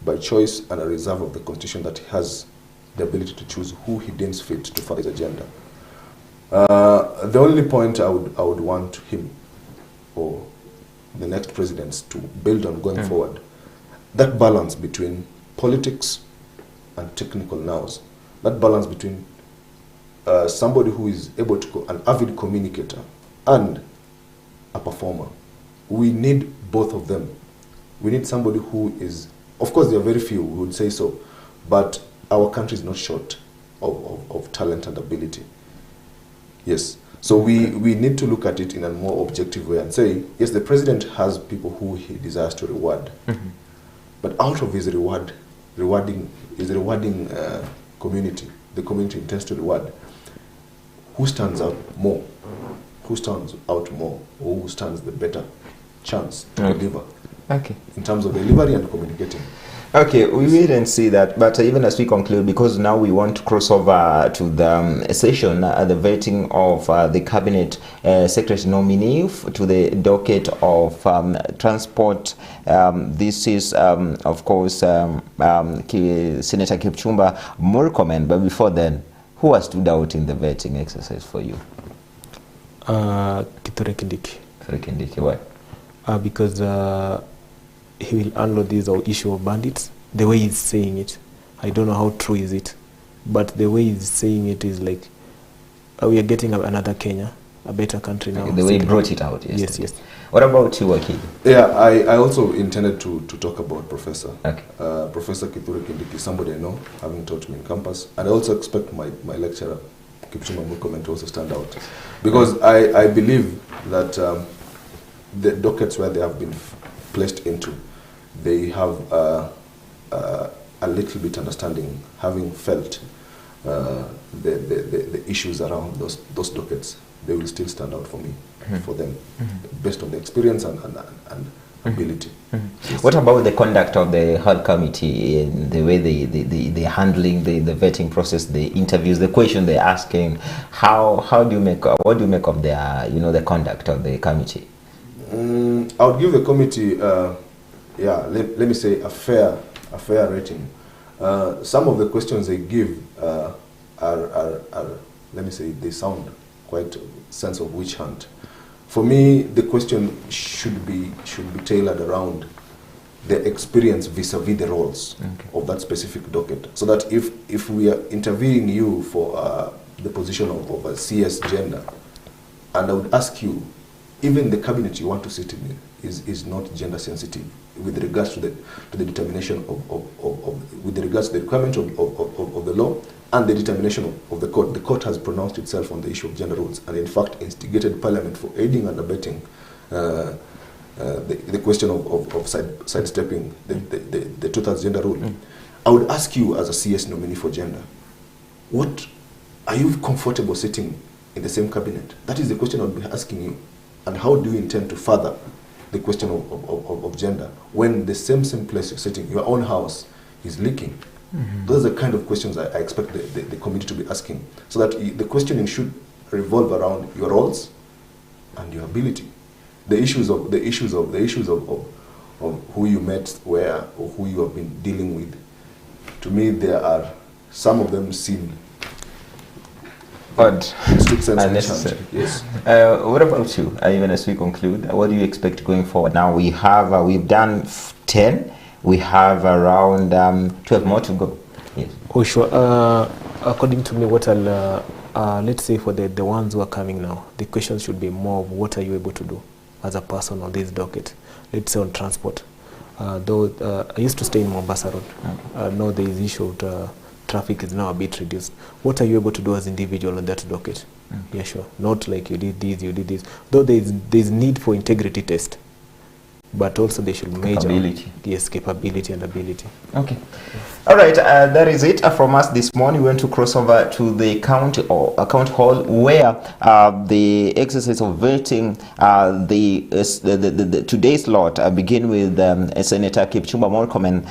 by choice and a reserve of the Constitution that he has the ability to choose who he deems fit to further his agenda. The only point I would want him or the next presidents to build on going forward, that balance between politics and technical nows, that balance between somebody who is able to, an avid communicator and a performer. We need both of them. We need somebody who is, of course there are very few who would say so, but our country is not short of talent and ability. Yes. So we need to look at it in a more objective way and say, yes, the president has people who he desires to reward, but out of his rewarding community, the community intends to reward, who stands out more? Who stands out more? Or who stands the better chance to deliver? Okay. In terms of delivery and communicating. Okay, we wait and see that, but even as we conclude, because now we want to cross over to the session, the vetting of the cabinet secretary nominee to the docket of transport. This is, of course, Senator Kipchumba Murkomen. But before then, who has stood out in the vetting exercise for you? Kithure Kindiki. Kithure Kindiki, why? Because he will unload this issue of bandits. The way he's saying it, I don't know how true is it, but the way he's saying it is like we are getting another Kenya, a better country now. The way he brought it out, yes. What about you, Wakil? Yeah, I also intended to talk about Professor. Okay. Professor Kithure Kindiki, somebody I know, having taught me in campus, and I also expect my lecturer, Kipchumba Murkomen, to also stand out, because I believe that the dockets where they have been placed into, they have a little bit understanding, having felt the issues around those dockets. They will still stand out for me, for them, based on the experience and ability. Yes. What about the conduct of the whole committee, in the way they're handling the vetting process, the interviews, the question they're asking? What do you make of their, the conduct of the committee? I would give the committee, let me say a fair rating. Some of the questions they give are let me say, they sound quite sense of witch hunt. For me, the question should be tailored around the experience vis-a-vis the roles of that specific docket, so that if we are interviewing you for the position of a CS gender, and I would ask you, even the cabinet you want to sit in is not gender sensitive with regards to the determination with regards to the requirement of the law and the determination of the court. The court has pronounced itself on the issue of gender roles, and in fact instigated Parliament for aiding and abetting the question of sidestepping the two-thirds gender rule. I would ask you, as a CS nominee for gender, what are you comfortable sitting in the same cabinet? That is the question I would be asking you. And how do you intend to further the question of gender when the same place you're sitting, your own house, is leaking? Those are the kind of questions I expect the committee to be asking, so that the questioning should revolve around your roles and your ability. The issues of who you met where, or who you have been dealing with. To me, there are some of them seem odd, unnecessary. Yes. What about you? Even as we conclude, what do you expect going forward? Now we've done 10. We have around 12 more to go. Yes. Oh, sure. According to me, what I'll let's say for the ones who are coming now, the questions should be more of what are you able to do as a person on this docket. Let's say on transport. Though I used to stay in Mombasa Road. Now there is issue of traffic is now a bit reduced. What are you able to do as individual on that docket? Yeah, sure. Not like you did this. Though there is need for integrity test. but also they should measure Capability. yes, capability and ability. Okay. All right, that is it from us this morning. We want to cross over to the county hall where the exercise of voting, the today's lot begin with Senator Kipchumba Murkomen,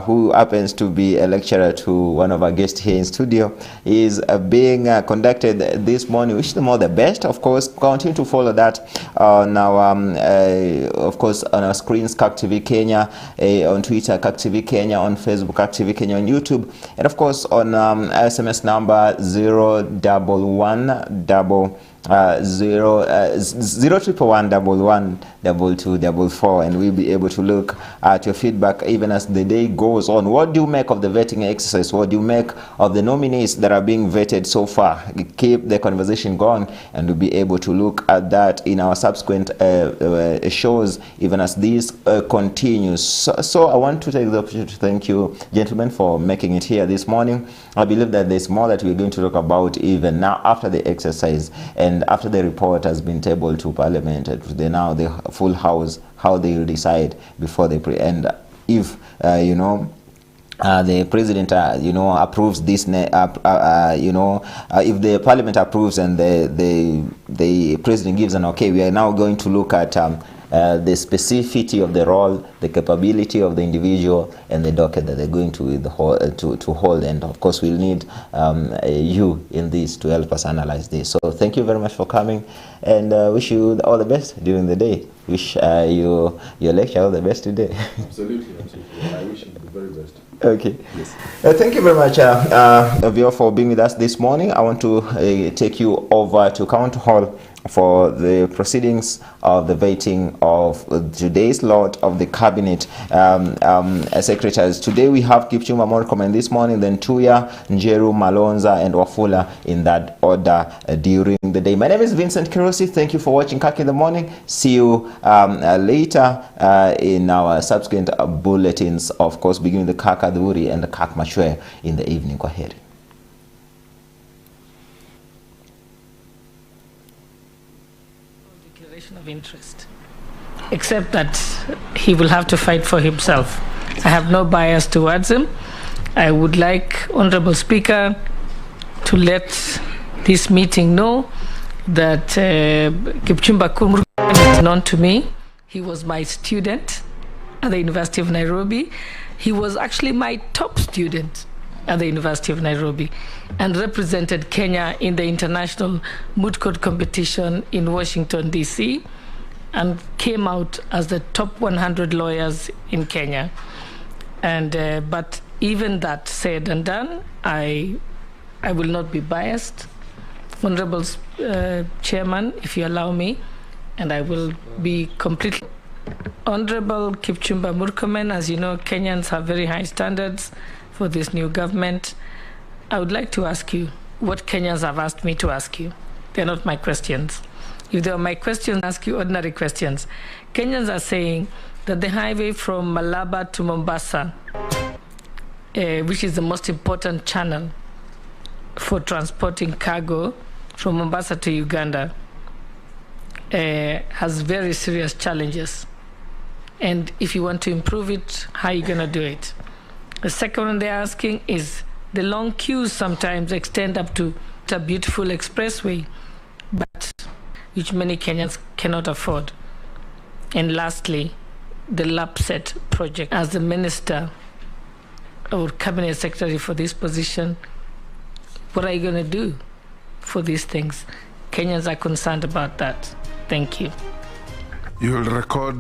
who happens to be a lecturer to one of our guests here in studio, is being conducted this morning. Wish them all the best. Of course, continue to follow that on our, of course, on our screens, Kirk TV Kenya, on Twitter, Kirk TV Kenya, on Facebook, Kirk TV Kenya, on YouTube, and of course on SMS number 011112244, and we'll be able to look at your feedback even as the day goes on. What do you make of the vetting exercise? What do you make of the nominees that are being vetted so far? Keep the conversation going, and we'll be able to look at that in our subsequent shows even as this continues. So I want to take the opportunity to thank you, gentlemen, for making it here this morning. I believe that there's more that we're going to talk about even now after the exercise and after the report has been tabled to Parliament, now the full House, how they will decide before they and if the president approves this, if the Parliament approves and the president gives an okay, we are now going to look at the specificity of the role, the capability of the individual, and the docket that they're going to hold. And of course, we'll need you in this to help us analyze this. So thank you very much for coming, and wish you all the best during the day. Wish your lecture all the best today. Absolutely, absolutely. I wish you the very best. Okay. Yes. Thank you very much, Avio, for being with us this morning. I want to take you over to County Hall for the proceedings of the vetting of today's lot of the cabinet secretaries. Today we have Kipchumba Murkomen this morning, then Tuya, Njeru, Malonza, and Wafula in that order during the day. My name is Vincent Kirosi. Thank you for watching Kirk in the Morning. See you later in our subsequent bulletins, of course, beginning the Kirk Adhuri and the Kirk Machwe in the evening. Go ahead. Of interest, except that he will have to fight for himself. I have no bias towards him. I would like Honorable Speaker to let this meeting know that Kipchumba Murkomen is known to me. He was my student at the University of Nairobi. He was actually my top student at the University of Nairobi and represented Kenya in the international moot court competition in Washington, D.C., and came out as the top 100 lawyers in Kenya. And but even that said and done, I will not be biased. Honorable Chairman, if you allow me, and I will be completely... Honorable Kipchumba Murkomen, as you know, Kenyans have very high standards for this new government. I would like to ask you what Kenyans have asked me to ask you. They're not my questions. If they were my questions, I ask you ordinary questions. Kenyans are saying that the highway from Malaba to Mombasa, which is the most important channel for transporting cargo from Mombasa to Uganda, has very serious challenges. And if you want to improve it, how are you going to do it? The second one they're asking is the long queues sometimes extend up to a beautiful expressway, but which many Kenyans cannot afford. And lastly, the LAPSET project. As the minister or cabinet secretary for this position, what are you going to do for these things? Kenyans are concerned about that. Thank you. You will record